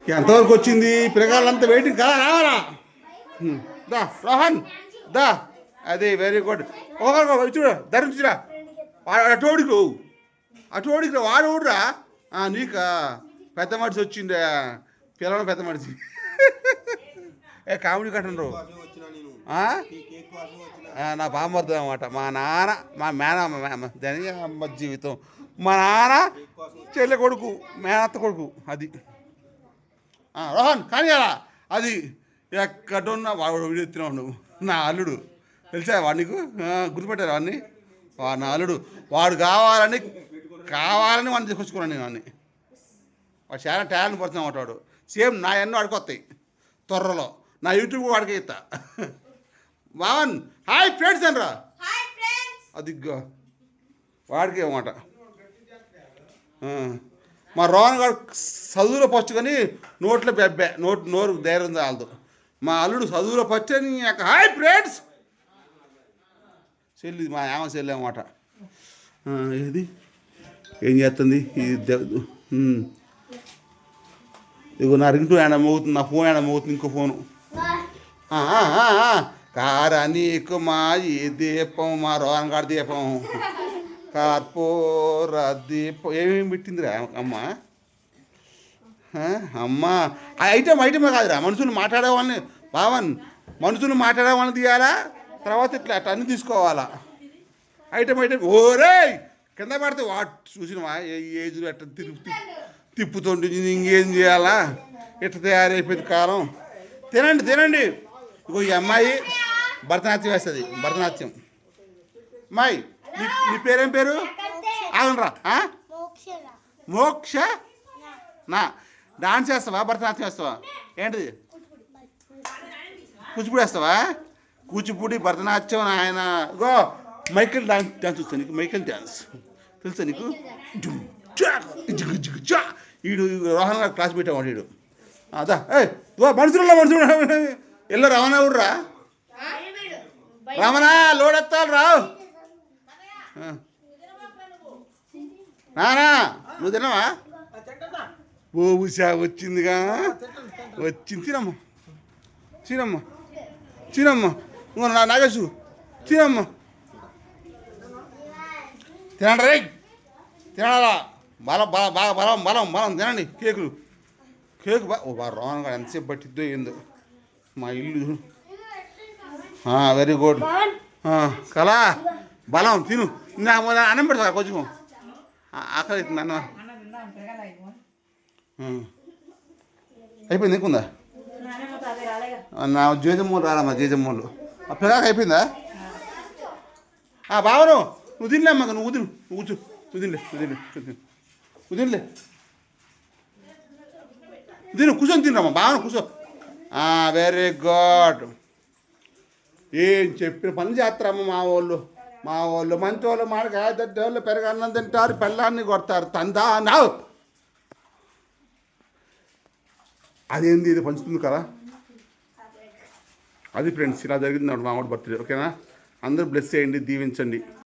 ఎంతవరకు వచ్చింది పిల్లగాళ్ళంతా వెయిటింగ్ కదా రావాలా దా రోహన్ దా అది వెరీ గుడ్ ఒకరు చూడ ధరించురా అటోడికి అటోడికి వాడు ఊడురా నీకా పెద్ద మనిషి వచ్చిండే పిల్లలు పెద్ద మనిషి ఏ కామెడీ కట్టండ్రు నా బామ్మర్ది అనమాట మా నాన్న మా మేనమ్మ జీవితం మా నాన్న చెల్లె కొడుకు మేనత్త కొడుకు అది రోహన్ కానీ అలా అది ఎక్కడున్నా వాడు వీడియో ఎత్తినావు నువ్వు నా అల్లుడు తెలిసా వాడు నీకు గుర్తుపెట్టారు వాడిని వాడు నా అల్లుడు వాడు కావాలని వాడిని తీసుకొచ్చుకున్నాను నేను వాడిని వాడు చాలా టాలెంట్ పడుతున్నా వాడు సేమ్ నా ఎన్నో అడుకొస్తాయి త్వరలో నా యూట్యూబ్ వాడికి ఇస్తా బావన్ హాయ్ ఫ్రెండ్స్ అనరా అది వాడికి అన్నమాట మా రోహన్ గారు చదువులో ఫస్ట్ కానీ నోట్లో బెబ్బే నోరు ధైర్యం చాలదు మా అల్లుడు చదువులో ఫస్ట్ అని హాయ్ ఫ్రెండ్స్ చెల్లి మా ఏమ చెల్లి అన్నమాట ఇది ఏం చేస్తుంది ఇది ఇగో నా రింగ్ ఏడ మోగుతుంది నా ఫోన్ ఏడ మోగుతుంది ఇంకో ఫోను కారా నీకు మా ఈ దీపం మా రోహన్ గారి దీపం కార్పూర దీపం ఏమేమి పెట్టిందిరా అమ్మ అమ్మ ఐటమే కాదురా మనుషులు మాట్లాడేవాళ్ళని బావన్ మనుషులు మాట్లాడేవాళ్ళని తీయాలా తర్వాత ఇట్లా అట్లా అన్నీ తీసుకోవాలా ఐటమ్ ఓరే కింద పడితే వాట్ చూసినవా ఏ ఏజ్లో ఎట్లా తిప్పుతుంటే ఇంకేం చేయాలా ఎట్లా తయారైపోయింది కాలం తినండి ఇగో ఈ అమ్మాయి భరతనాట్యం వేస్తుంది భరతనాట్యం అమ్మాయి నీ పేరేం పేరు ఆగనరా మోక్ష నా డాన్స్ వేస్తావా భరతనాట్యం వేస్తావా ఏంటిది కూచిపూడి వేస్తావా కూచిపూడి భరతనాట్యం ఆయన గో మైకిల్ డాన్స్ చూస్తా నీకు మైకిల్ డాన్స్ తెలుసా నీకు వీడు రోహన్ గారు క్లాస్ పెట్టావాడు వీడు అదా మనుషులు ఎల్లో రమణ ఊర్రా రమణ లోడెత్తాలి రావు నానా నువ్వు తిన్నావా బోబుషా వచ్చిందిగా వచ్చింది తినమ్మా ఇంకో నాగేశు తినమ్మా తినండి రే తినాలా బలం తినండి కేకు రోహన్ గారు ఎంతసేపు పట్టిద్దో ఏందో మా ఇల్లు వెరీ గుడ్ కలా బలం తిను నా అన్నం పెడతా కొంచెం ఆకలి అవుతుంది అన్న అయిపోయింది ఇంకుందా నా జేజమ్మూలు రాలమ్మా జేజమ్మూలు ఆ పిల్లగా అయిపోయిందా బావను నువ్వు తినలే అమ్మా నువ్వు కూర్చో తినలే కూర్చొని తినమ్మా బావను కూర్చో వెరీ గుడ్ ఏం చెప్పిన పని చేస్తారమ్మ మా వాళ్ళు మంచి వాళ్ళు మాకు వాళ్ళు పెరగన్నం తింటారు పెళ్ళాన్ని కొడతారు తందా నావు అదేంది ఇది పంచుతుంది కదా అది ఫ్రెండ్స్ ఇలా జరిగింది మా వాడి బర్త్డే ఓకేనా అందరూ బ్లెస్ చేయండి దీవించండి